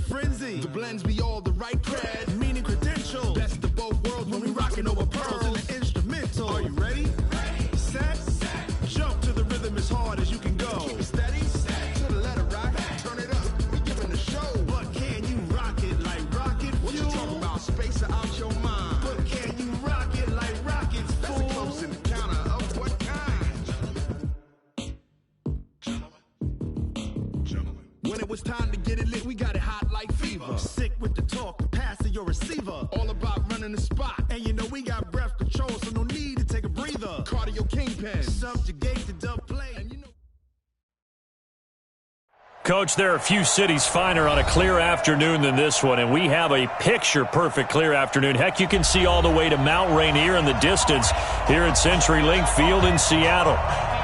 frenzy. The blends be all the right cred, meaning credentials. Best of both worlds when we rockin' over pearls in the instrumental. Are you ready? Set. Jump to the rhythm as hard as you can go. Keep it steady. To the letter right. Turn it up. We giving the show. But can you rock it like rocket fuel? What you talking about? Space out your mind. But can you rock it like rockets, fool? That's a close encounter of what kind? When it was time to get it lit, we got it hot like fever. Sick with the talk, the pass to your receiver. All about running the spot. And you know we got breath control, so no need to take a breather. Cardio kingpin, subjugate the dub play. And you know. Coach, there are a few cities finer on a clear afternoon than this one, and we have a picture-perfect clear afternoon. Heck, you can see all the way to Mount Rainier in the distance here at CenturyLink Field in Seattle.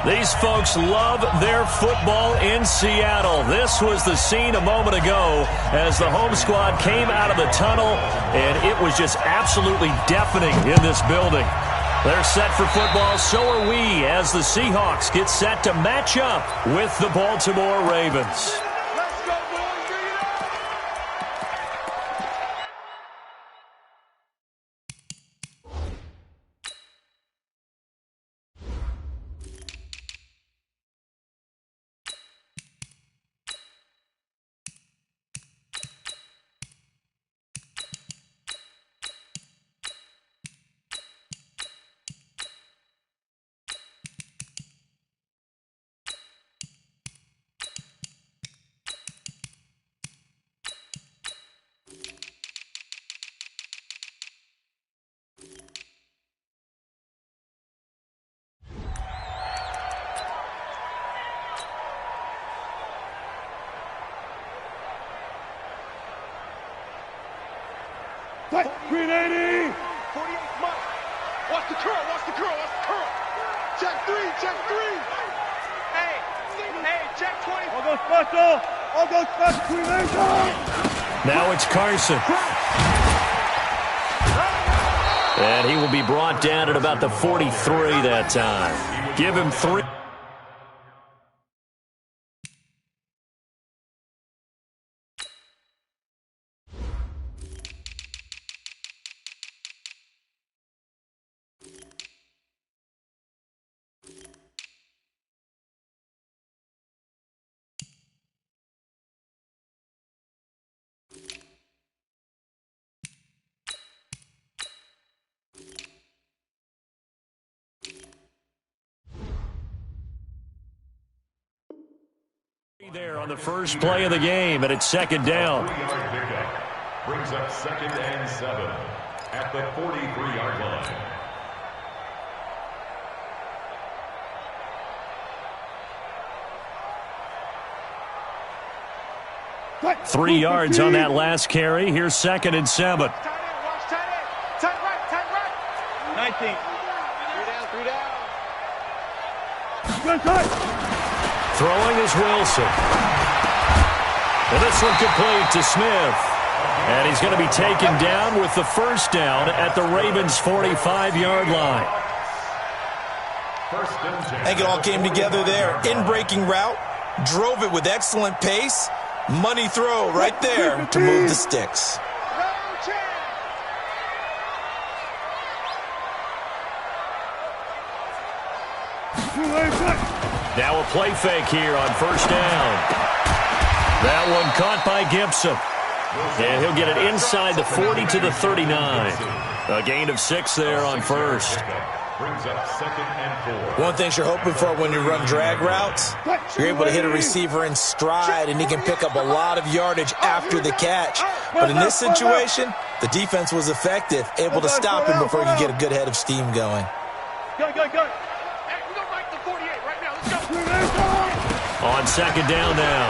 These folks love their football in Seattle. This was the scene a moment ago as the home squad came out of the tunnel, and it was just absolutely deafening in this building. They're set for football, so are we, as the Seahawks get set to match up with the Baltimore Ravens. Green 80! 48 Mike. Watch the curl, watch the curl, watch the curl. Check three, check three. Hey, check 20. I'll go special, Green 80! Now it's Carson. And he will be brought down at about the 43 that time. Give him 3. There on the first play of the game, and it's second down. Brings up 2nd and 7 at the 43-yard line. 3 yards on that last carry. Here's 2nd and 7. Tight end, watch tight end. Tight right. 19. 3 down. Good cut. Throwing is Wilson. And this one complete to Smith. And he's going to be taken down with the first down at the Ravens' 45-yard line. I think it all came together there. In-breaking route, drove it with excellent pace. Money throw right there to move the sticks. Now a play fake here on first down. That one caught by Gibson. And he'll get it inside the 40 to the 39. A gain of 6 there on first. One thing you're hoping for when you run drag routes, you're able to hit a receiver in stride and he can pick up a lot of yardage after the catch. But in this situation, the defense was effective, able to stop him before he could get a good head of steam going. Go. On second down now,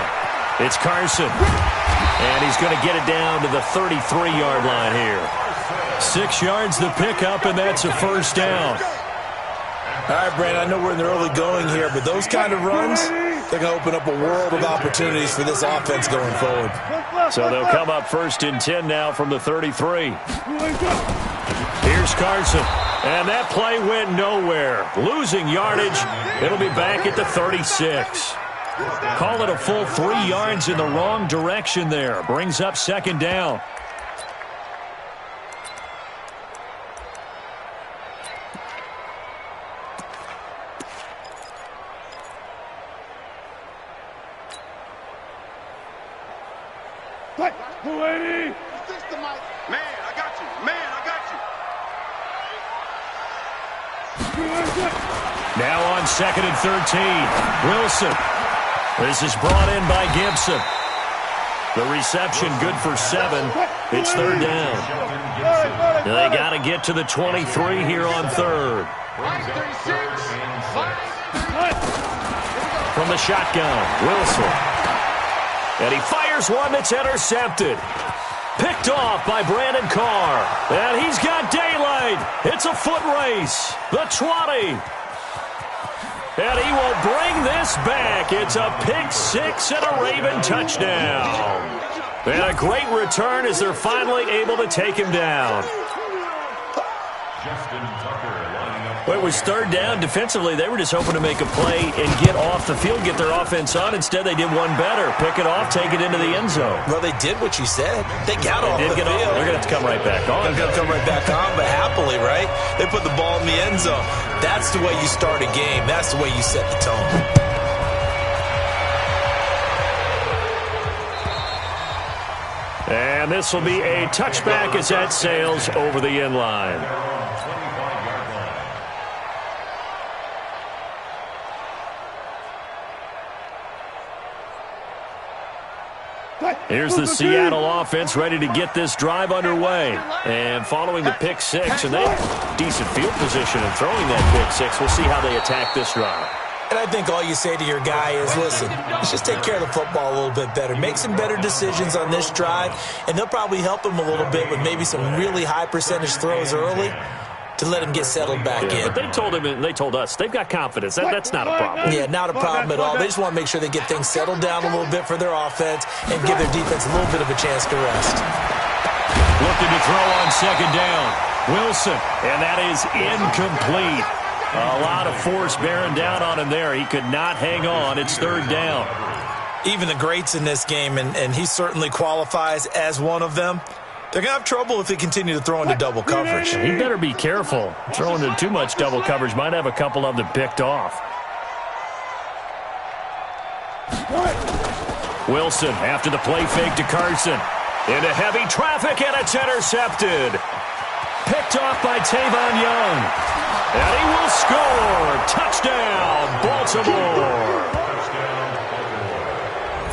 it's Carson. And he's going to get it down to the 33-yard line here. 6 yards the pickup, and that's a first down. All right, Brandon, I know we're in the early going here, but those kind of runs, they're going to open up a world of opportunities for this offense going forward. So they'll come up 1st and 10 now from the 33. Here's Carson. And that play went nowhere. Losing yardage. It'll be back at the 36. Call it a full 3 yards in the wrong direction there. Brings up second down. Man, I got you. Man, I got you. Now on 2nd and 13. Wilson. This is brought in by Gibson. The reception good for 7. It's third down. They got to get to the 23 here on third. From the shotgun, Wilson. And he fires one that's intercepted. Picked off by Brandon Carr. And he's got daylight. It's a foot race. The 20. And he will bring this back. It's a pick 6 and a Raven touchdown. And a great return as they're finally able to take him down. Well, it was third down. Defensively, they were just hoping to make a play and get off the field, get their offense on. Instead, they did one better. Pick it off, take it into the end zone. Well, they did what you said. They got off the field. They're going to have to come right back on. They're going to come right back on, but happily, right? They put the ball in the end zone. That's the way you start a game. That's the way you set the tone. And this will be a touchback as that sails over the end line. Here's the Seattle offense ready to get this drive underway. And following the pick 6, and they have decent field position in throwing that pick 6. We'll see how they attack this drive. And I think all you say to your guy is, listen, let's just take care of the football a little bit better. Make some better decisions on this drive, and they'll probably help him a little bit with maybe some really high percentage throws early to let him get settled back in. But they told him, and they told us, they've got confidence. That's not a problem. Yeah, not a problem at all. They just want to make sure they get things settled down a little bit for their offense and give their defense a little bit of a chance to rest. Looking to throw on second down. Wilson, and that is incomplete. A lot of force bearing down on him there. He could not hang on. It's third down. Even the greats in this game, and he certainly qualifies as one of them, they're going to have trouble if they continue to throw into double coverage. He better be careful. Throwing into too much double coverage might have a couple of them picked off. Wilson after the play fake to Carson. Into heavy traffic, and it's intercepted. Picked off by Tavon Young. And he will score. Touchdown, Baltimore.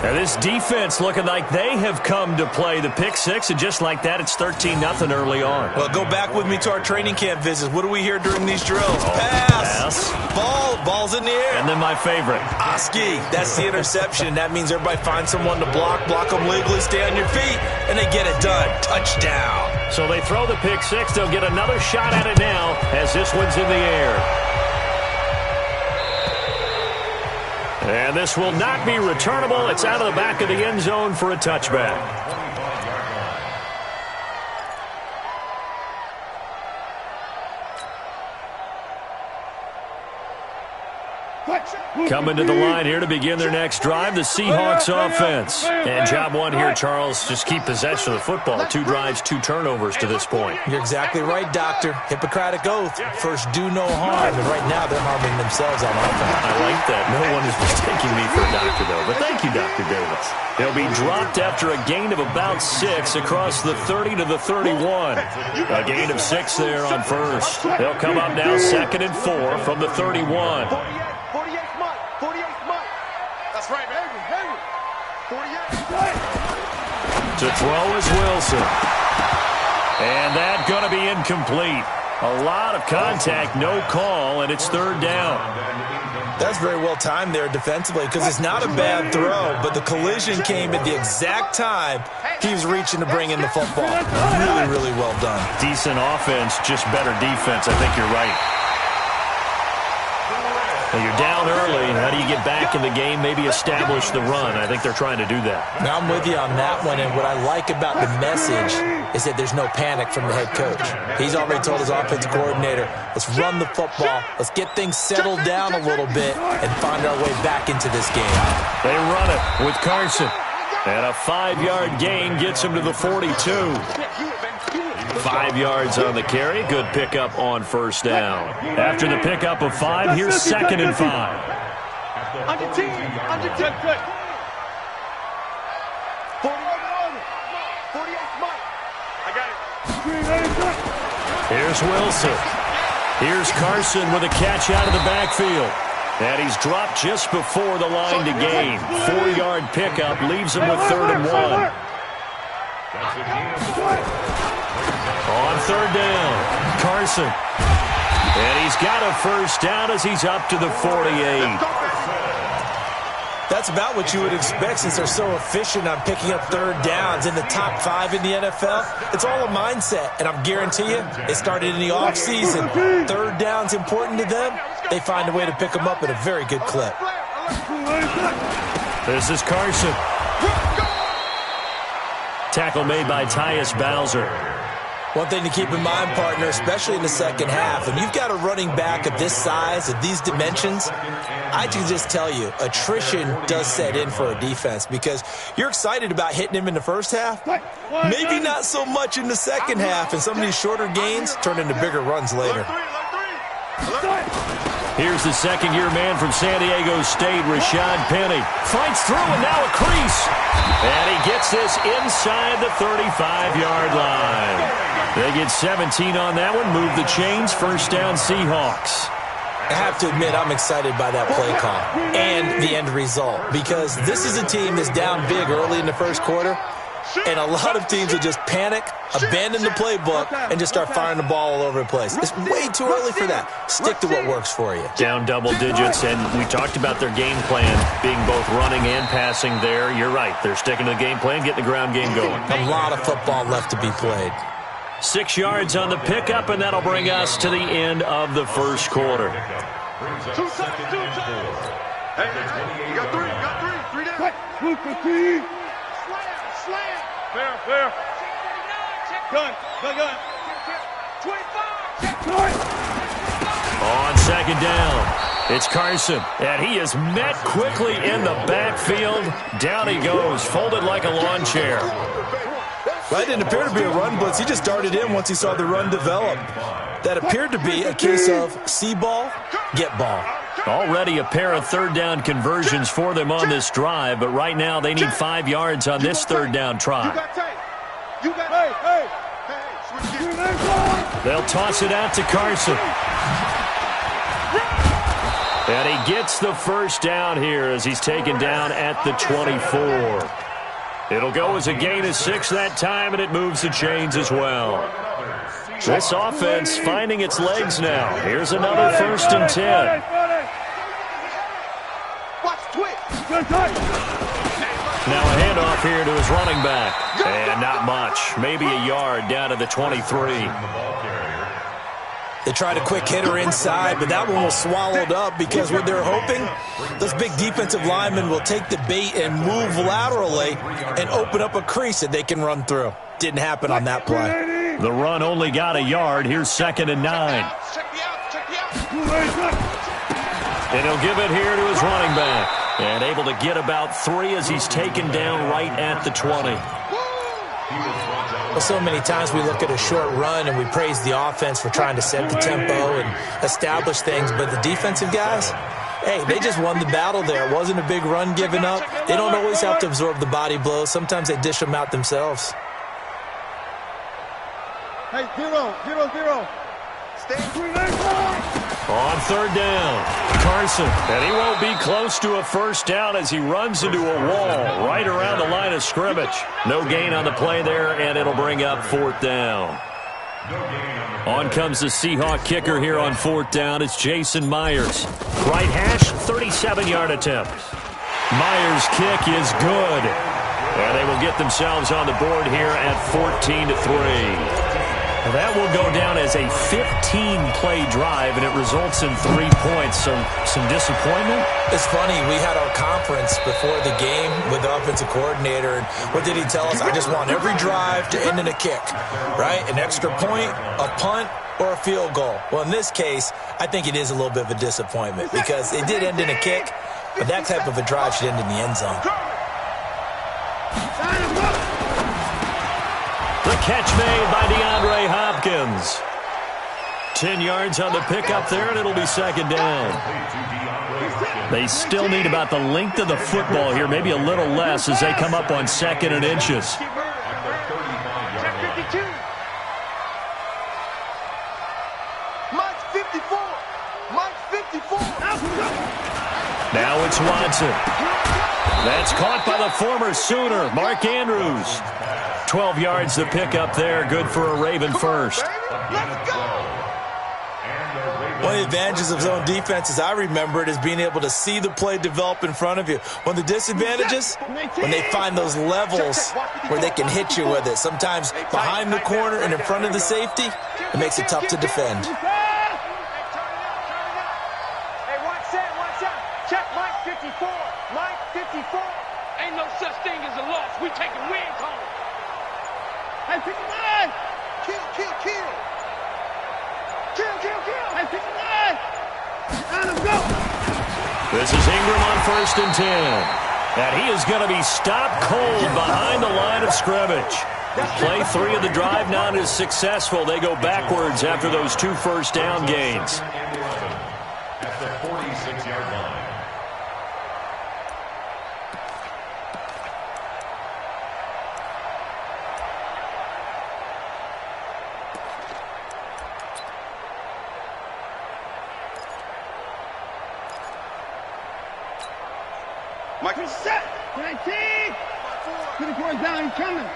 Now this defense looking like they have come to play the pick 6, and just like that, it's 13-0 early on. Well, go back with me to our training camp visits. What do we hear during these drills? Pass. Ball's in the air. And then my favorite. Oski. That's the interception. That means everybody finds someone to block them legally, stay on your feet, and they get it done. Touchdown. So they throw the pick 6. They'll get another shot at it now as this one's in the air. And this will not be returnable. It's out of the back of the end zone for a touchback. Coming to the line here to begin their next drive, the Seahawks offense. And job one here, Charles, just keep possession of the football. 2 drives, 2 turnovers to this point. You're exactly right, Doctor. Hippocratic oath. First, do no harm. And right now, they're harming themselves on offense. I like that. No one is mistaking me for a doctor, though. But thank you, Dr. Davis. They'll be dropped after a gain of about 6 across the 30 to the 31. A gain of 6 there on first. They'll come up now 2nd and 4 from the 31. 48 Mike. 48 Mike. That's right, man. 48. To throw is Wilson. And that going to be incomplete. A lot of contact, no call, and it's third down. That's very well timed there defensively because it's not a bad throw, but the collision came at the exact time he was reaching to bring in the football. Really, really well done. Decent offense, just better defense. I think you're right. Well, you're down early. How do you get back in the game, maybe establish the run? I think they're trying to do that. Now, I'm with you on that one, and what I like about the message is that there's no panic from the head coach. He's already told his offensive coordinator, let's run the football, let's get things settled down a little bit, and find our way back into this game. They run it with Carson. And a 5-yard gain gets him to the 42. 5 yards on the carry. Good pickup on first down. After the pickup of 5, here's 2nd and 5. Under 10. Under 10. 48 Mike. I got it. Here's Wilson. Here's Carson with a catch out of the backfield. And he's dropped just before the line to gain. 4-yard pickup leaves him with 3rd and 1. On 3rd down, Carson. And he's got a first down as he's up to the 48. That's about what you would expect since they're so efficient on picking up 3rd downs in the top 5 in the NFL. It's all a mindset, and I'm guarantee you, it started in the offseason. 3rd down's important to them. They find a way to pick them up at a very good clip. This is Carson. Tackle made by Tyus Bowser. One thing to keep in mind, partner, especially in the second half, when you've got a running back of this size, of these dimensions, I can just tell you, attrition does set in for a defense because you're excited about hitting him in the first half. Maybe not so much in the second half, and some of these shorter gains turn into bigger runs later. Here's the second-year man from San Diego State, Rashad Penny. Fights through, and now a crease. And he gets this inside the 35-yard line. They get 17 on that one, move the chains, first down Seahawks. I have to admit, I'm excited by that play call and the end result because this is a team that's down big early in the first quarter, and a lot of teams will just panic, abandon the playbook, and just start firing the ball all over the place. It's way too early for that. Stick to what works for you. Down double digits, and we talked about their game plan being both running and passing there. You're right. They're sticking to the game plan, getting the ground game going. A lot of football left to be played. 6 yards on the pickup, and that'll bring us to the end of the first quarter. 2 times. Hey, you got 3 down. Slam. Fair. Gun. 25. On 2nd down, it's Carson, and he is met quickly in the backfield. Down he goes, folded like a lawn chair. Well, it didn't appear to be a run blitz. He just darted in once he saw the run develop. That appeared to be a case of see ball, get ball. Already a pair of 3rd down conversions for them on this drive, but right now they need 5 yards on this 3rd down try. They'll toss it out to Carson. And he gets the first down here as he's taken down at the 24. It'll go as a gain of 6 that time, and it moves the chains as well. This offense finding its legs now. Here's another 1st and 10. Now a handoff here to his running back. And not much. Maybe a yard down to the 23. They tried a quick hitter inside, but that one was swallowed up because what they're hoping, those big defensive linemen will take the bait and move laterally and open up a crease that they can run through. Didn't happen on that play. The run only got a yard. Here's 2nd and 9. And he'll give it here to his running back. And able to get about 3 as he's taken down right at the 20. Well, so many times we look at a short run and we praise the offense for trying to set the tempo and establish things, but the defensive guys, hey, they just won the battle there. It wasn't a big run given up. They don't always have to absorb the body blows. Sometimes they dish them out themselves. Hey, 0. On 3rd down, Carson. And he won't be close to a first down as he runs into a wall right around the line of scrimmage. No gain on the play there, and it'll bring up 4th down. On comes the Seahawk kicker here on 4th down. It's Jason Myers. Right hash, 37-yard attempt. Myers' kick is good. And they will get themselves on the board here at 14-3. Well, that will go down as a 15-play drive, and it results in 3 points. So some disappointment? It's funny. We had our conference before the game with the offensive coordinator, and what did he tell us? I just want every drive to end in a kick, right? An extra point, a punt, or a field goal. Well, in this case, I think it is a little bit of a disappointment because it did end in a kick, but that type of a drive should end in the end zone. The catch made by DeAndre Hopkins. 10 yards on the pickup there, and it'll be second down. They still need about the length of the football here, maybe a little less as they come up on 2nd and inches. Mike 54. Mike 54. Now it's Watson. That's caught by the former Sooner, Mark Andrews. 12 yards to pick up there. Good for a Raven first. Let's go. One of the advantages of zone defense, as I remember it, is being able to see the play develop in front of you. One of the disadvantages, when they find those levels where they can hit you with it. Sometimes behind the corner and in front of the safety, it makes it tough to defend. Hey, watch out. Check Mike 54. Mike 54. Ain't no such thing as a loss. We taking wins home. Hey, 59! Kill! Hey, 59! Let's go! This is Ingram on 1st and 10. And he is going to be stopped cold behind the line of scrimmage. Play 3 of the drive not as successful. They go backwards after those 2 first down gains. At the 46-yard line. Mike is set. 19. 24 is down. He's coming.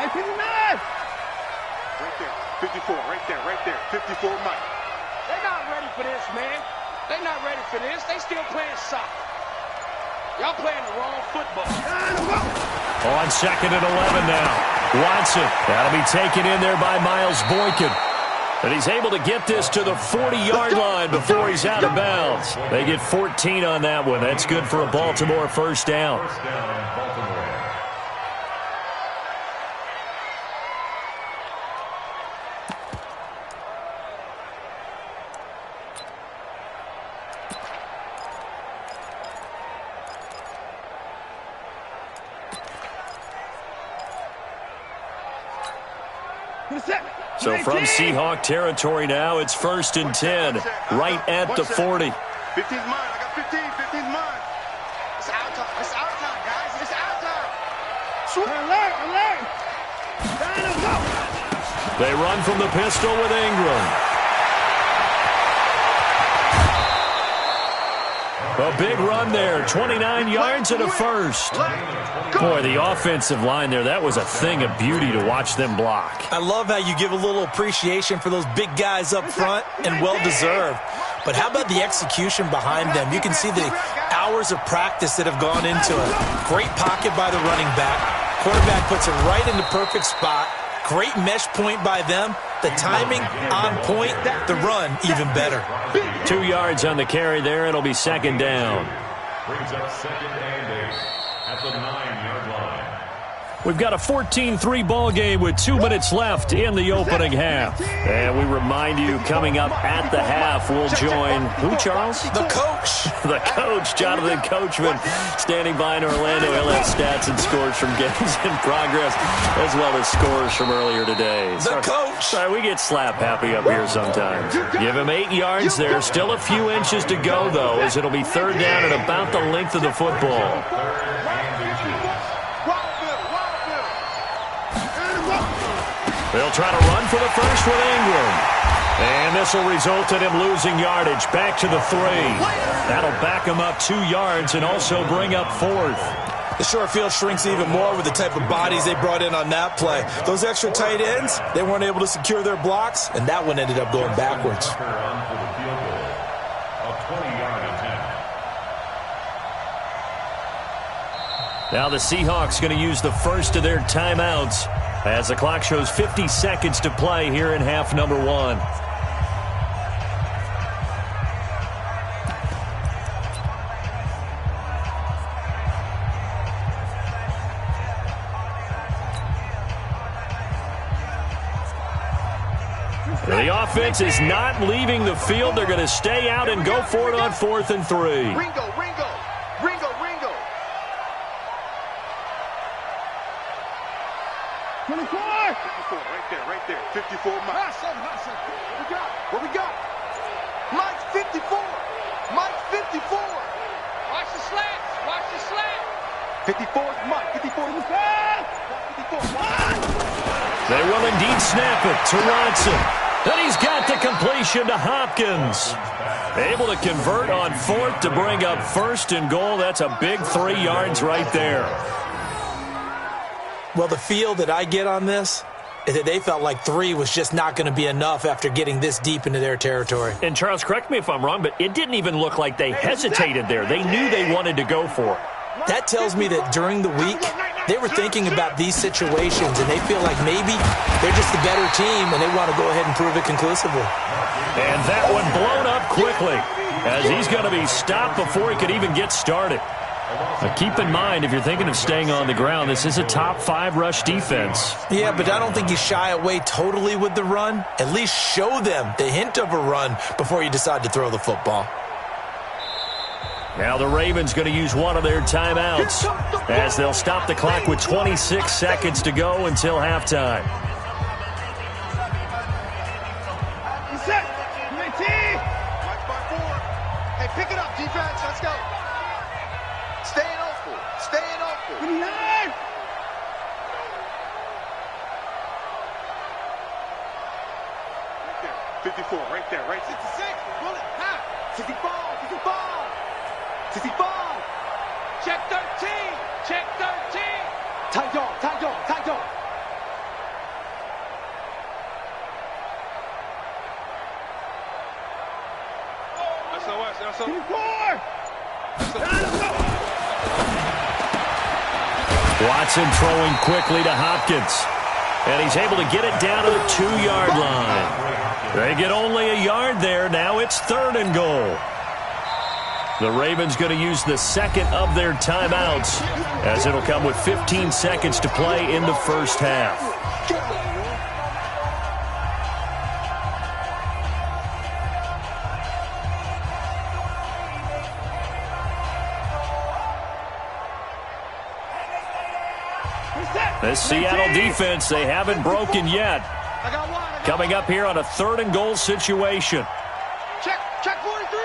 59. Right there. 54. Right there. 54 Mike. They're not ready for this, man. They're not ready for this. They still playing soccer. Y'all playing the wrong football. On 2nd and 11 now. Watson. That'll be taken in there by Miles Boykin. And he's able to get this to the 40-yard line before he's out of bounds. They get 14 on that one. That's good for a Baltimore first down. First down, Baltimore. So from Seahawk territory now, it's 1st and 10, right at the 40. 15's mine. I got 15. 15's mine. It's our time. It's our time, guys. It's our time. Alert. Down and go. They run from the pistol with Ingram. A big run there, 29 yards and a first. Boy, the offensive line there, that was a thing of beauty to watch them block. I love how you give a little appreciation for those big guys up front, and well-deserved. But how about the execution behind them? You can see the hours of practice that have gone into it. Great pocket by the running back. Quarterback puts it right in the perfect spot. Great mesh point by them. The timing on point. The run even better. 2 yards on the carry there. It'll be second down. Brings up 2nd and 8 at the 9-yard line. We've got a 14-3 ball game with 2 minutes left in the opening half. And we remind you, coming up at the half, we'll join who, Charles? The coach. The coach, Jonathan Coachman, standing by in Orlando. He'll have stats and scores from games in progress, as well as scores from earlier today. The coach. Sorry, we get slap happy up here sometimes. Give him 8 yards there. Still a few inches to go, though, as it'll be third down at about the length of the football. They'll try to run for the first with Ingram. And this will result in him losing yardage back to the 3. That'll back him up 2 yards and also bring up 4th. The short field shrinks even more with the type of bodies they brought in on that play. Those extra tight ends, they weren't able to secure their blocks, and that one ended up going backwards. For the field goal, a 20-yard attempt. Now the Seahawks going to use the first of their timeouts as the clock shows 50 seconds to play here in half number 1. The offense is not leaving the field. They're going to stay out and go for it on 4th and 3. Ringo, Ringo, Ringo, Ringo. 24. 54, right there. 54, Mike. What we got? Mike's 54. Mike's 54. Watch the slants. Watch the slant. 54 is Mike. 54 is Mike. 54. They will indeed snap it to Watson. And he's got the completion to Hopkins. Able to convert on 4th to bring up 1st and goal. That's a big 3 yards right there. Well, the feel that I get on this is that they felt like 3 was just not going to be enough after getting this deep into their territory. And Charles, correct me if I'm wrong, but it didn't even look like they hesitated there. They knew they wanted to go for it. That tells me that during the week, they were thinking about these situations, and they feel like maybe they're just the better team, and they want to go ahead and prove it conclusively. And that one blown up quickly as he's going to be stopped before he could even get started. Now keep in mind, if you're thinking of staying on the ground, this is a top 5 rush defense. Yeah, but I don't think you shy away totally with the run. At least show them the hint of a run before you decide to throw the football. Now the Ravens going to use one of their timeouts as they'll stop the clock with 26 seconds to go until halftime. Set. 19. Mike by 4. Hey, pick it up, defense. Let's go. Staying open. Staying open. 29. Right there. 54. Right there. Right. 66. Pull it. Half. 64. 64. 65. Check 13. Check 13. Tight dog. Tight dog. Tight dog. SOS. SOS. 24. Watson throwing quickly to Hopkins. And he's able to get it down to the 2-yard line. They get only a yard there. Now it's 3rd and goal. The Ravens going to use the second of their timeouts as it'll come with 15 seconds to play in the first half. This Seattle defense, they haven't broken yet. Coming up here on a 3rd and goal situation. Check 43.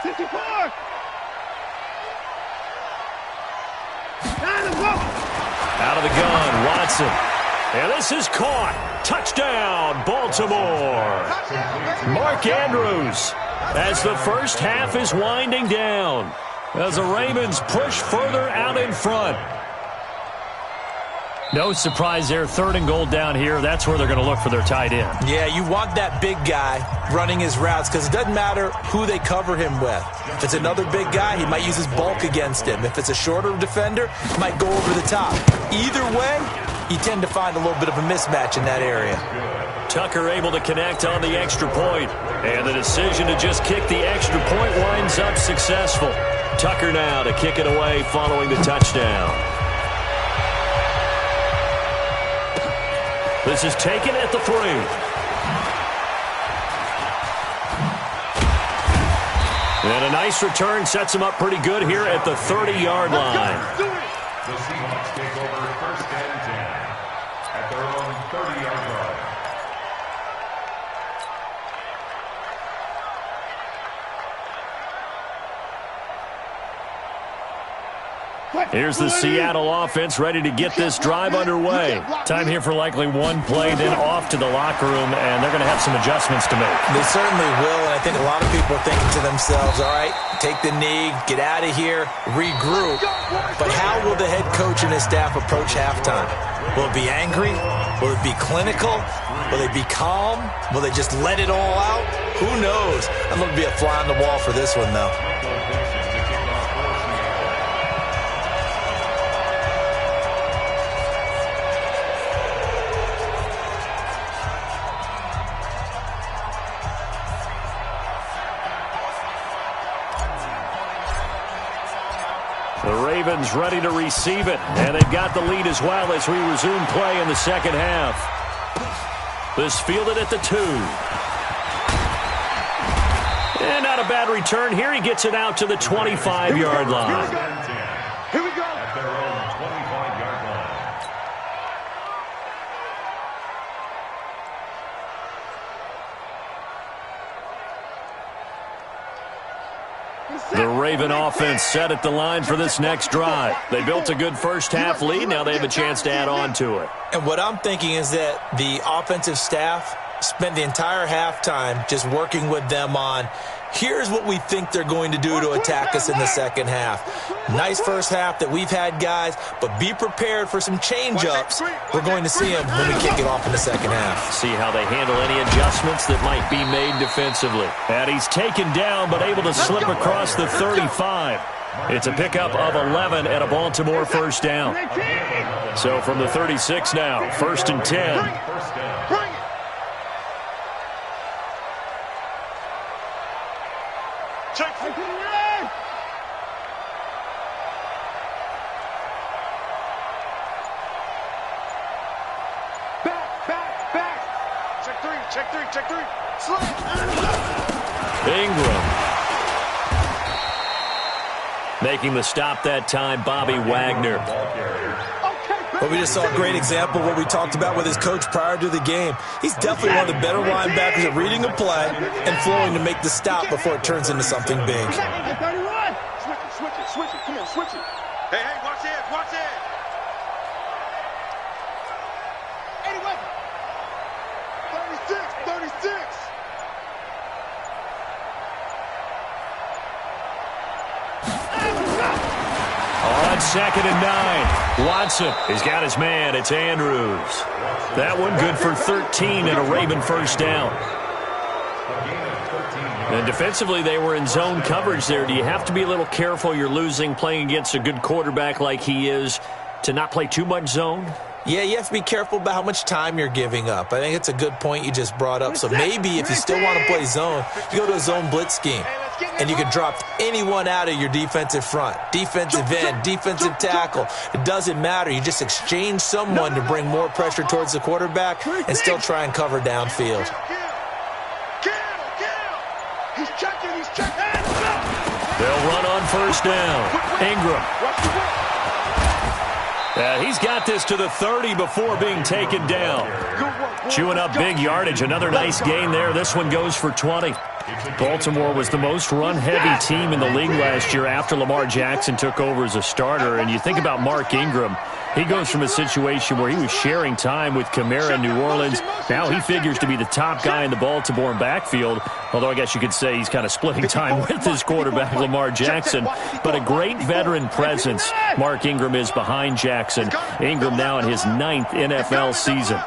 64. Out of the gun, Watson. And this is caught. Touchdown, Baltimore. Mark Andrews as the first half is winding down. As the Ravens push further out in front. No surprise there, 3rd and goal down here. That's where they're going to look for their tight end. Yeah, you want that big guy running his routes because it doesn't matter who they cover him with. If it's another big guy, he might use his bulk against him. If it's a shorter defender, he might go over the top. Either way, you tend to find a little bit of a mismatch in that area. Tucker able to connect on the extra point. And the decision to just kick the extra point winds up successful. Tucker now to kick it away following the touchdown. This is taken at the 3. And a nice return sets him up pretty good here at the 30-yard line. The Seahawks take over 1st and 10 at their own 30-yard line. Here's the Seattle offense ready to get this drive underway. Time here for likely one play, then off to the locker room, and they're going to have some adjustments to make. They certainly will, and I think a lot of people are thinking to themselves, all right, take the knee, get out of here, regroup. But how will the head coach and his staff approach halftime? Will it be angry? Will it be clinical? Will they be calm? Will they just let it all out? Who knows? I'm going to be a fly on the wall for this one, though. The Ravens ready to receive it, and they've got the lead as well as we resume play in the second half. This fielded at the 2. And not a bad return here. He gets it out to the 25-yard line. Here we go. At their own 25-yard line. The Raven offense set at the line for this next drive. They built a good first-half lead. Now they have a chance to add on to it. And what I'm thinking is that the offensive staff spent the entire halftime just working with them on, here's what we think they're going to do to attack us in the second half. Nice first half that we've had, guys, but be prepared for some change-ups. We're going to see them when we kick it off in the second half. See how they handle any adjustments that might be made defensively. And he's taken down but able to slip across the 35. It's a pickup of 11 and a Baltimore first down. So from the 36 now, 1st and 10. Check. Back. Check three. Slow. Ingram. Making the stop that time, Bobby Wagner. But we just saw a great example of what we talked about with his coach prior to the game. He's definitely one of the better linebackers at reading a play and flowing to make the stop before it turns into something big. Switch it. Come on, switch it. Hey, watch it. 36. On 2nd and 9, Watson. He's got his man. It's Andrews. That one good for 13 and a Raven first down. And defensively, they were in zone coverage there. Do you have to be a little careful? You're losing, playing against a good quarterback like he is, to not play too much zone? Yeah, you have to be careful about how much time you're giving up. I think it's a good point you just brought up. So maybe if you still want to play zone, you go to a zone blitz scheme. And you can drop anyone out of your defensive front. Defensive end, defensive tackle. It doesn't matter. You just exchange someone to bring more pressure towards the quarterback and still try and cover downfield. He's checking. They'll run on first down. Ingram. He's got this to the 30 before being taken down. Chewing up big yardage. Another nice gain there. This one goes for 20. Baltimore was the most run-heavy team in the league last year after Lamar Jackson took over as a starter. And you think about Mark Ingram, he goes from a situation where he was sharing time with Kamara in New Orleans. Now he figures to be the top guy in the Baltimore backfield, although I guess you could say he's kind of splitting time with his quarterback, Lamar Jackson. But a great veteran presence Mark Ingram is behind Jackson. Ingram now in his 9th NFL season.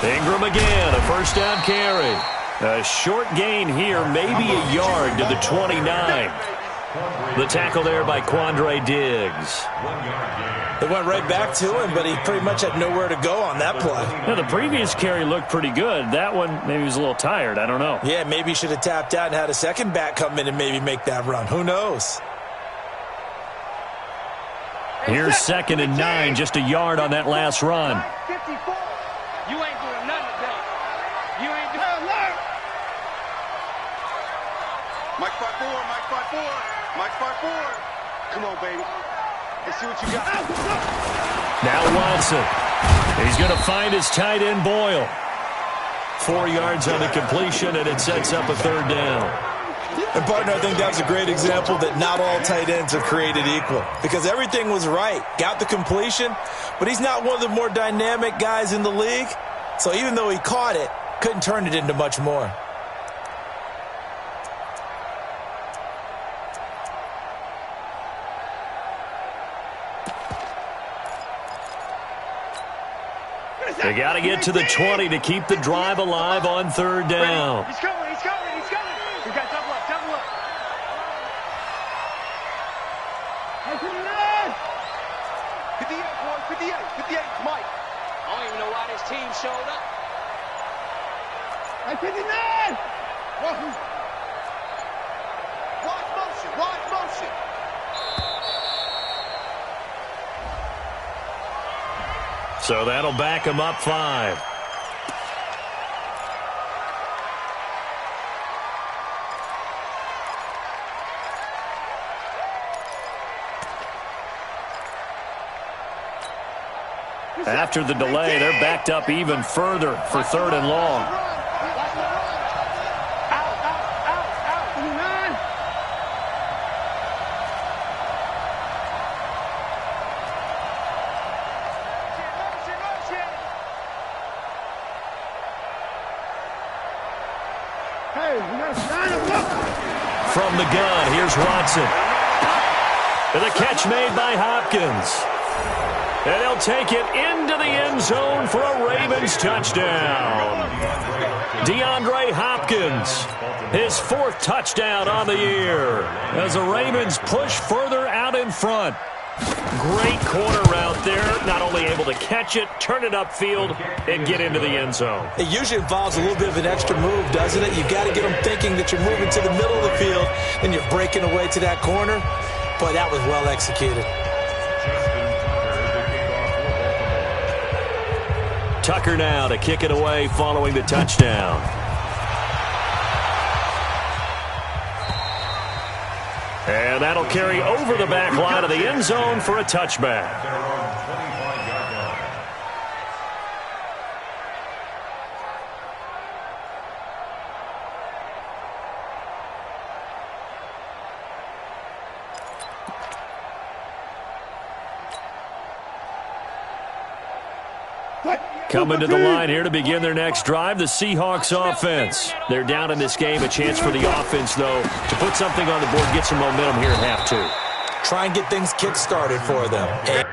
Ingram again, a first down carry. A short gain here, maybe a yard to the 29. The tackle there by Quandre Diggs. It went right back to him, but he pretty much had nowhere to go on that play. Yeah, the previous carry looked pretty good. That one, maybe he was a little tired. I don't know. Yeah, maybe he should have tapped out and had a second back come in and maybe make that run. Who knows? Here's 2nd and 9, just a yard on that last run. 54. You ain't doing nothing today. You ain't doing nothing. Mike 5-4. Come on, baby. Let's see what you got. Now Watson. He's going to find his tight end, Boyle. 4 yards on the completion, and it sets up a 3rd down. And, partner, I think that was a great example that not all tight ends are created equal. Because everything was right. Got the completion, but he's not one of the more dynamic guys in the league. So even though he caught it, couldn't turn it into much more. They got to get to the 20 to keep the drive alive on 3rd down. He's coming. We got double up. 58, boy, 58, Mike. I don't even know why this team showed up. Hey, 59! Watch motion. So that'll back him up 5. After the delay, they're backed up even further for 3rd and long. From the gun, here's Watson. And the catch made by Hopkins. And he'll take it into the end zone for a Ravens touchdown. DeAndre Hopkins, his 4th touchdown on the year as the Ravens push further out in front. Great corner route there, not only able to catch it, turn it upfield, and get into the end zone. It usually involves a little bit of an extra move, doesn't it? You've got to get them thinking that you're moving to the middle of the field, and you're breaking away to that corner. Boy, that was well executed. Tucker now to kick it away following the touchdown. And that'll carry over the back line of the end zone for a touchback. Coming to the line here to begin their next drive, the Seahawks offense. They're down in this game. A chance for the offense, though, to put something on the board, get some momentum here at half 2. Try and get things kick-started for them.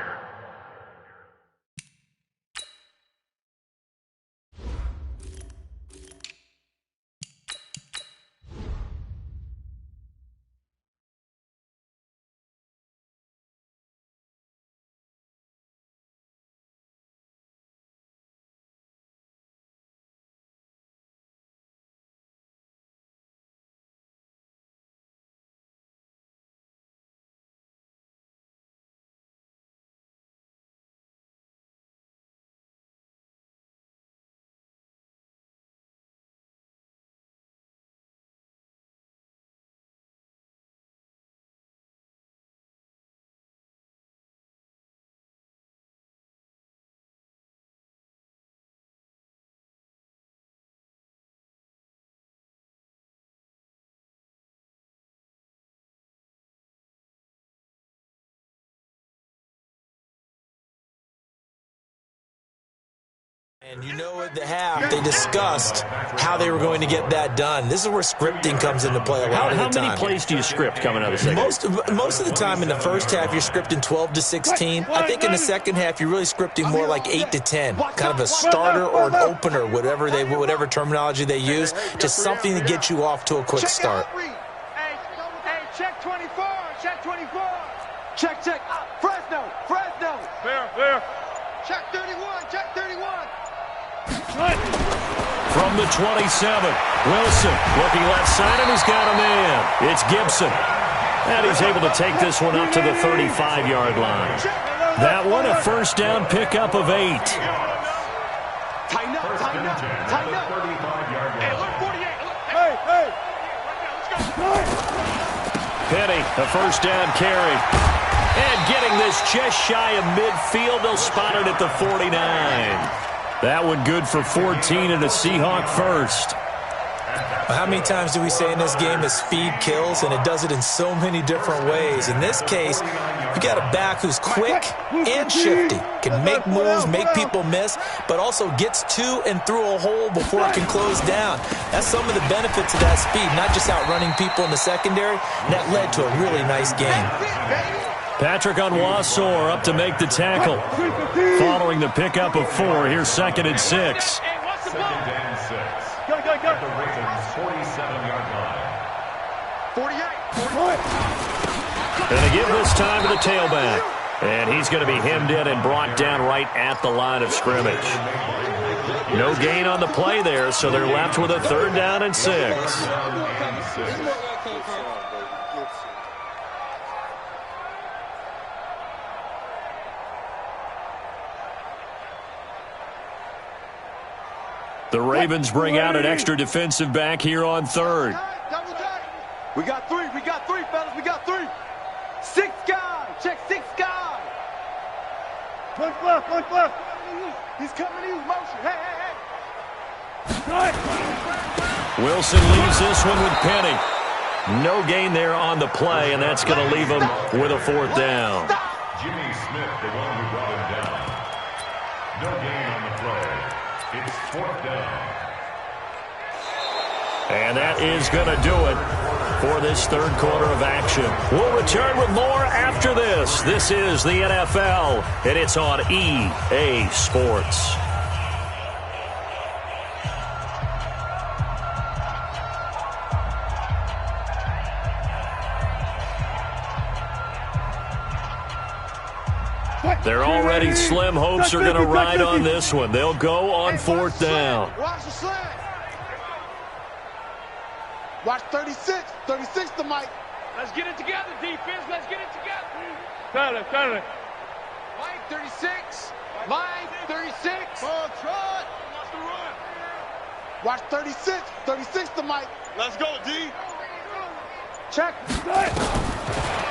And you know, at the half, they discussed how they were going to get that done. This is where scripting comes into play a lot of the time. How many plays do you script coming out of the second? Most of the time in the first half, you're scripting 12 to 16. I think in the second half, you're really scripting more like 8 to 10. Kind of a starter or an opener, whatever terminology they use. Just something to get you off to a quick start. Hey, check 24, check 24. Check. Fresno. Fair. Check 31, check 31. From the 27, Wilson looking left side, and he's got a man. It's Gibson. And he's able to take this one up to the 35-yard line. That one a first down pickup of 8. Tighten up. Hey, look, 48. Hey. Penny, a first down carry. And getting this just shy of midfield, they'll spot it at the 49. That one good for 14 and a Seahawk first. How many times do we say in this game that speed kills, and it does it in so many different ways? In this case, you got a back who's quick and shifty, can make moves, make people miss, but also gets to and through a hole before it can close down. That's some of the benefits of that speed, not just outrunning people in the secondary. That led to a really nice game. Patrick Onwuasor up to make the tackle. Following the pickup of 4, here's 2nd and 6. Second and 6. Go. At the Ravens' 47-yard line. 48. And they give this time to the tailback. And he's going to be hemmed in and brought down right at the line of scrimmage. No gain on the play there, so they're left with a 3rd down and 6. The Ravens bring out an extra defensive back here on third. We got three, fellas, we got three. 6 guys, check 6 guys. One left. He's coming, he's motion. Hey. Wilson leaves this one with Penny. No gain there on the play, and that's going to leave him with a 4th down. Jimmy Smith, the one who brought him down. No gain on the play. It's 4th down. And that is going to do it for this third quarter of action. We'll return with more after this. This is the NFL, and it's on EA Sports. They're already slim hopes are going to ride on this one. They'll go on 4th down. Watch the slam. Watch 36. 36 to Mike. Let's get it together, defense. Let's get it together. Got it. Mike 36. Mike 36. Ball trot. Watch the run. Watch 36. 36 to Mike. Let's go, D. Check.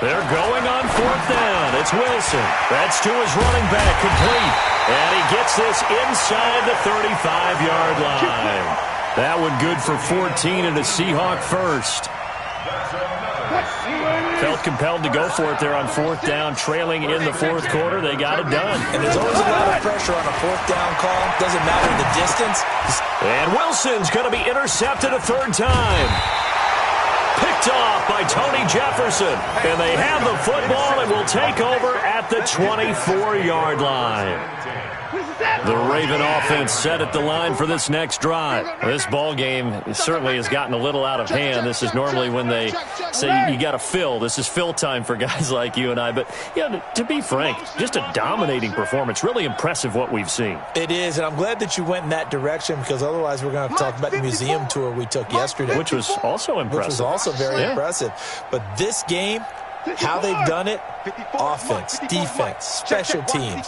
They're going on 4th down. It's Wilson. That's to his running back, complete. And he gets this inside the 35-yard line. That one good for 14 and a Seahawk first. Felt compelled to go for it there on 4th down, trailing in the 4th quarter. They got it done. And there's always a lot of pressure on a 4th down call. Doesn't matter the distance. And Wilson's going to be intercepted a 3rd time. Picked off by Tony Jefferson. And they have the football and will take over at the 24-yard line. The Raven offense set at the line for this next drive. This ball game certainly has gotten a little out of hand. This is normally when they say you got to fill. This is fill time for guys like you and I. But, to be frank, just a dominating performance. Really impressive what we've seen. It is, and I'm glad that you went in that direction because otherwise we're going to talk about the museum tour we took yesterday. Which was also impressive. Which was also very impressive. But this game, how they've done it, offense, defense, special teams,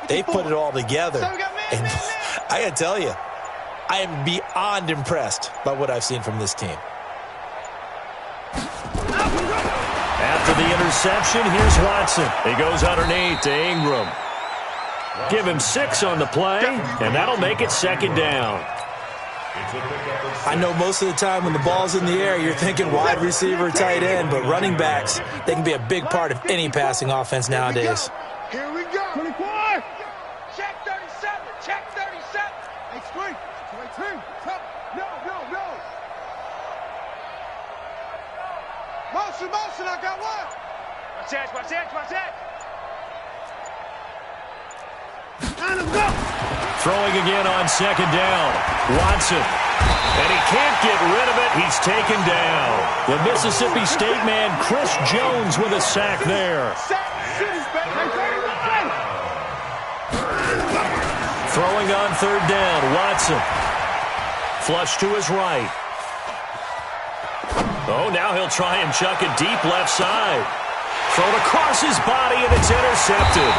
they put it all together. And I got to tell you, I am beyond impressed by what I've seen from this team. After the interception, here's Watson. He goes underneath to Ingram. Give him 6 on the play, and that'll make it 2nd down. I know most of the time when the ball's in the air, you're thinking wide receiver, tight end, but running backs, they can be a big part of any passing offense nowadays. Here we go. 24. Check 37. Check 37. Hey, screen. 22. No. Motion. I got one. Watch that. Throwing again on 2nd down. Watson. And he can't get rid of it. He's taken down. The Mississippi State man, Chris Jones, with a sack there. Throwing on 3rd down. Watson. Flush to his right. Oh, now he'll try and chuck it deep left side. Thrown across his body, and it's intercepted.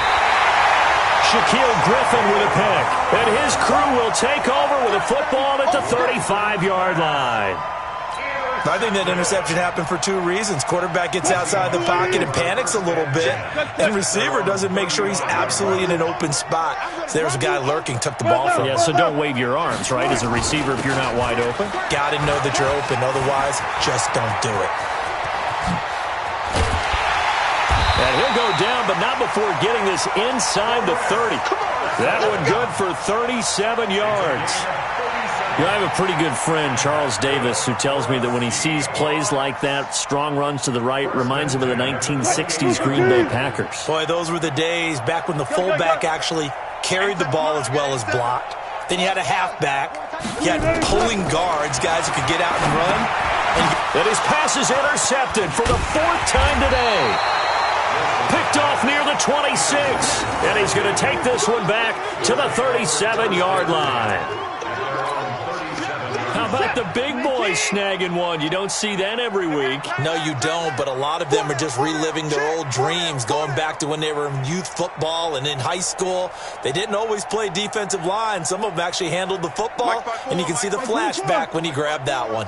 Shaquille Griffin with a pick. And his crew will take over with a football at the 35-yard line. I think that interception happened for 2 reasons. Quarterback gets outside the pocket and panics a little bit, and receiver doesn't make sure he's absolutely in an open spot. So there's a guy lurking, took the ball from him. Yeah, so don't wave your arms, right, as a receiver if you're not wide open. Got to know that you're open. Otherwise, just don't do it. And he'll go down, but not before getting this inside the 30. That one good for 37 yards. I have a pretty good friend, Charles Davis, who tells me that when he sees plays like that, strong runs to the right, reminds him of the 1960s Green Bay Packers. Boy, those were the days back when the fullback actually carried the ball as well as blocked. Then you had a halfback. You had pulling guards, guys who could get out and run. And his pass is intercepted for the 4th time today. Picked off near the 26. And he's going to take this one back to the 37-yard line. How about the big boys snagging one? You don't see that every week. No, you don't, but a lot of them are just reliving their old dreams, going back to when they were in youth football and in high school. They didn't always play defensive line. Some of them actually handled the football, and you can see the flashback when he grabbed that one.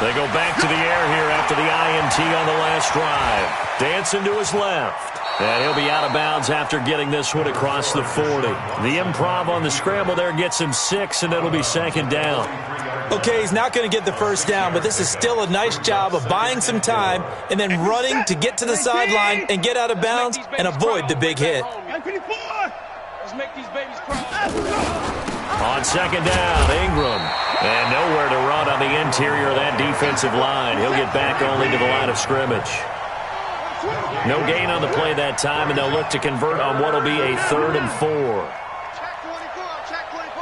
They go back to the air here after the INT on the last drive. Dancing to his left. And he'll be out of bounds after getting this one across the 40. The improv on the scramble there gets him 6, and it'll be second down. Okay, he's not going to get the first down, but this is still a nice job of buying some time and then running to get to the sideline and get out of bounds and avoid the big hit. Let's make these babies cry. On second down, Ingram. And nowhere to run on the interior of that defensive line. He'll get back only to the line of scrimmage. No gain on the play that time, and they'll look to convert on what will be a 3rd and 4. Check 24, check 24.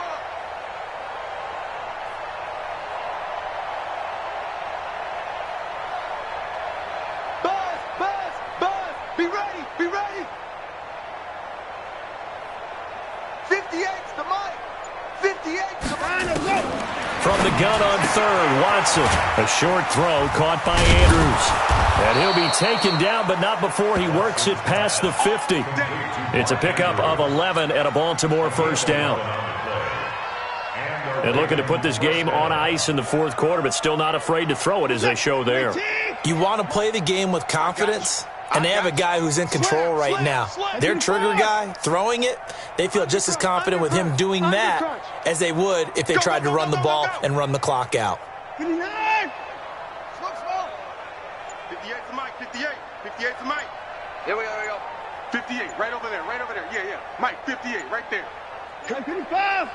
Buzz, be ready, be ready. 58's the mic. 58's the mic. From the gun on 3rd, Watson. A short throw caught by Andrews. And he'll be taken down, but not before he works it past the 50. It's a pickup of 11 and a Baltimore first down. And looking to put this game on ice in the 4th quarter, but still not afraid to throw it as they show there. You want to play the game with confidence, and they have a guy who's in control right now. Their trigger guy, throwing it, they feel just as confident with him doing that as they would if they tried to run the ball and run the clock out. 58's the mic, 58. 58's the mic. Here we go. 58, right over there, Yeah. Mike, 58, right there. 55.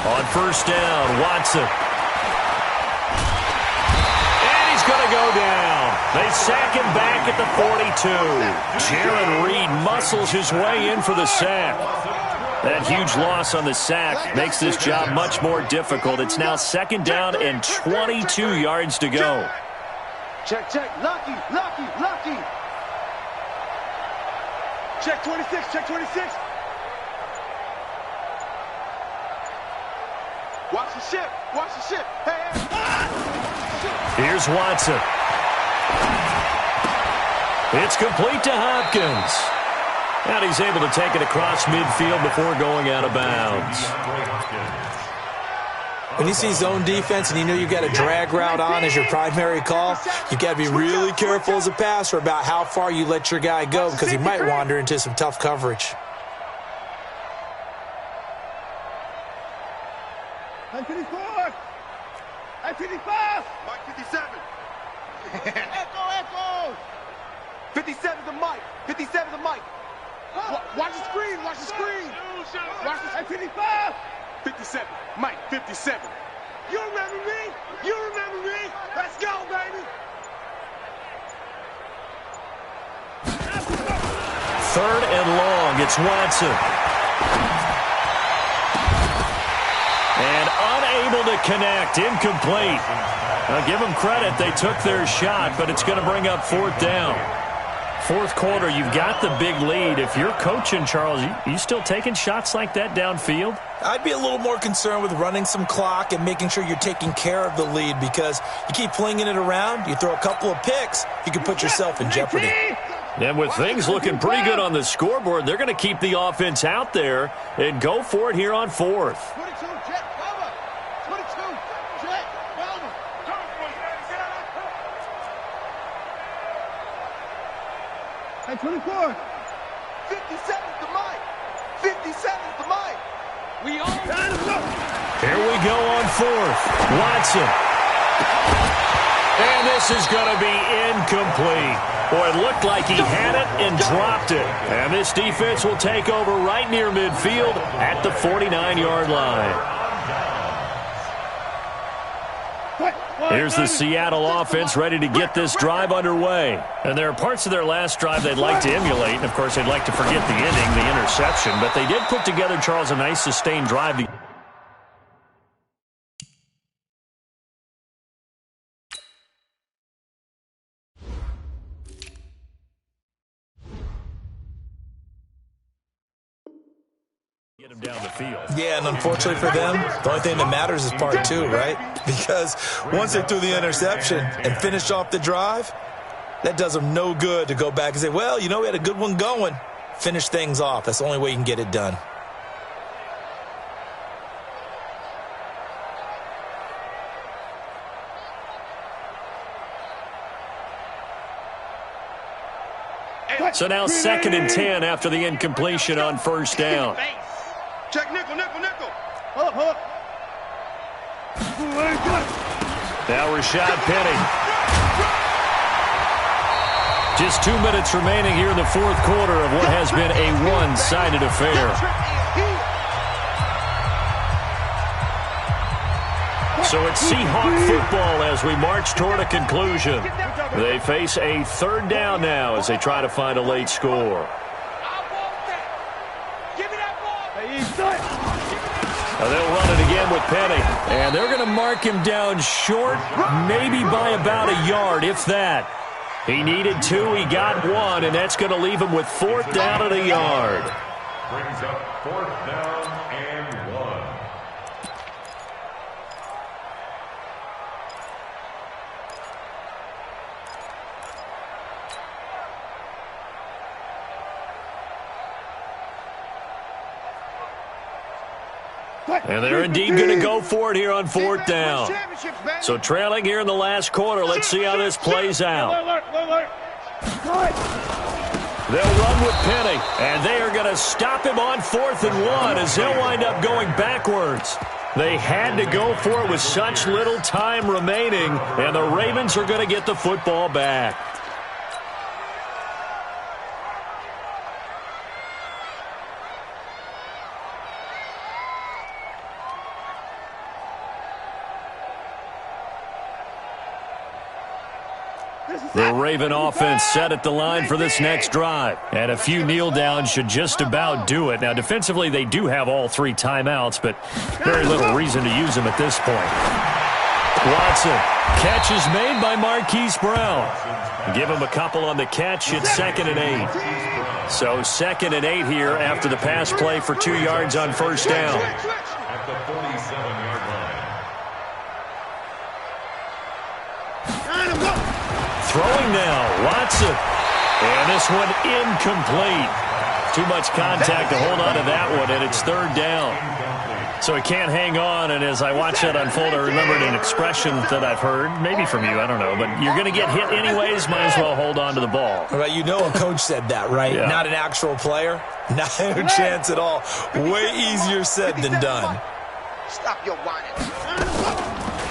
On first down, Watson. And he's going to go down. They sack him back at the 42. Jaron Reed muscles his way in for the sack. That huge loss on the sack makes this job much more difficult. It's now second down and 22 yards to go. Check. Lucky. Check 26. Watch the ship. Hey. Here's Watson. It's complete to Hopkins. And he's able to take it across midfield before going out of bounds. When you see zone defense and you know you've got a drag route on as your primary call, you've got to be really careful as a passer about how far you let your guy go because he might wander into some tough coverage. I'm 54. I'm 55. Mike 57. Echo. 57's the mic. 57's the mic. Watch the screen. Watch the I'm 55. 57. Mike, 57. You remember me? Let's go, baby. 3rd and long. It's Watson. And unable to connect. Incomplete. Now give them credit. They took their shot, but it's going to bring up 4th down. 4th quarter, you've got the big lead. If you're coaching, Charles, you still taking shots like that downfield? I'd be a little more concerned with running some clock and making sure you're taking care of the lead because you keep flinging it around, you throw a couple of picks, you can put yourself in jeopardy. And with things looking pretty good on the scoreboard, they're going to keep the offense out there and go for it here on 4th. 22, jet, cover. 22, jet, cover. Hey, 24. 57's the mic. 57's the mic. We own. Here we go on 4th. Watson. And this is going to be incomplete. Boy, it looked like he had it and dropped it. And this defense will take over right near midfield at the 49-yard line. Here's the Seattle offense ready to get this drive underway. And there are parts of their last drive they'd like to emulate. And, of course, they'd like to forget the ending, the interception. But they did put together, Charles, a nice sustained drive. get him down the field. Yeah, and unfortunately for them, the only thing that matters is part two, right? Because once they threw the interception and finished off the drive, that does them no good to go back and say, well, you know, we had a good one going. Finish things off. That's the only way you can get it done. So now 2nd and 10 after the incompletion on first down. Check nickel, nickel, nickel. Now Rashad Penny. Just 2 minutes remaining here in the fourth quarter of what has been a one-sided affair. So it's Seahawks football as we march toward a conclusion. They face a third down now as they try to find a late score. Now they'll run it again with Penny. And they're going to mark him down short, maybe by about a yard, if that. He needed 2, he got 1, and that's going to leave him with 4th down and a yard. Brings up 4th down and 1. And they're indeed going to go for it here on 4th down. So trailing here in the last quarter. Let's see how this plays out. They'll run with Penny, and they are going to stop him on 4th and 1 as they'll wind up going backwards. They had to go for it with such little time remaining, and the Ravens are going to get the football back. The Raven offense set at the line for this next drive. And a few kneel downs should just about do it. Now, defensively, they do have all 3 timeouts, but very little reason to use them at this point. Watson. Catch is made by Marquise Brown. Give him a couple on the catch. It's 2nd and 8. So 2nd and 8 here after the pass play for 2 yards on first down. At the 47-yard line. Throwing now, Watson. And this one incomplete. Too much contact to hold on to that one, and it's 3rd down. So he can't hang on, and as I watch that unfold, I remembered an expression that I've heard, maybe from you, I don't know, but you're going to get hit anyways, might as well hold on to the ball. Right, you know a coach said that, right? Yeah. Not an actual player. Not a chance at all. Way easier said than done. Stop your whining.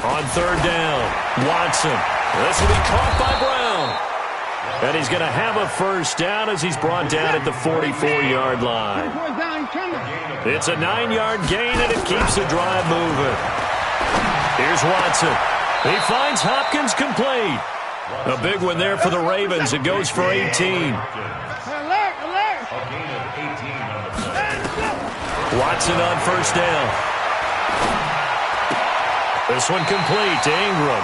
On 3rd down, Watson. This will be caught by Brown. And he's going to have a first down as he's brought down at the 44-yard line. It's a 9-yard gain, and it keeps the drive moving. Here's Watson. He finds Hopkins complete. A big one there for the Ravens. It goes for 18. Watson on first down. This one complete to Ingram.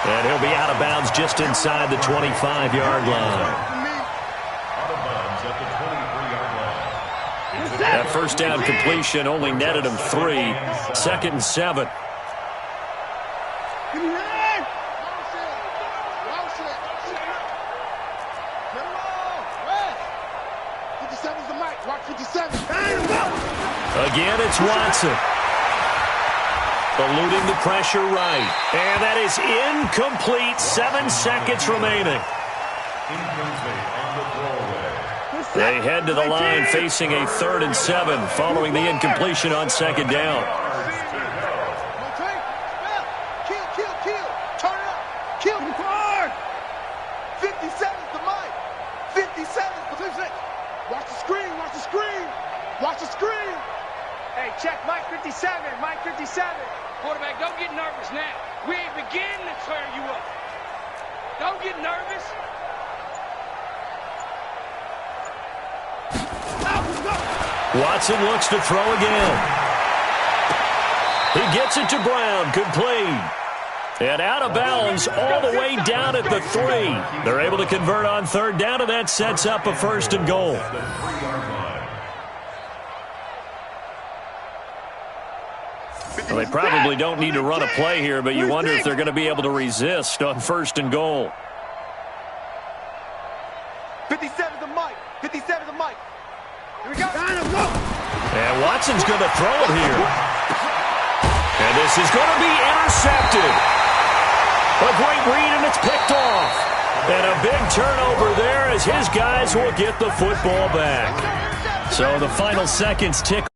And he'll be out of bounds just inside the 25-yard line. That first down completion only netted him 3. 2nd and 7. Again, it's Watson. Eluding the pressure right. And that is incomplete. 7 seconds remaining. They head to the line facing a 3rd and 7 following the incompletion on 2nd down. Kill. Turn it up. Kill the card. 57's the mic. 57's position. Watch the screen. Watch the screen. Hey, check Mike 57. Mike 57. Quarterback, don't get nervous now. We ain't beginning to turn you up. Don't get nervous. Watson looks to throw again. He gets it to Brown, complete. And out of bounds all the way down at the 3. They're able to convert on 3rd down, and that sets up a 1st and goal. Well, they probably don't need to run a play here, but you wonder if they're going to be able to resist on 1st and goal. 57 to Mike. 57 to Mike. Here we go. And Watson's going to throw it here. And this is going to be intercepted. A great read, and it's picked off. And a big turnover there as his guys will get the football back. So the final seconds tick.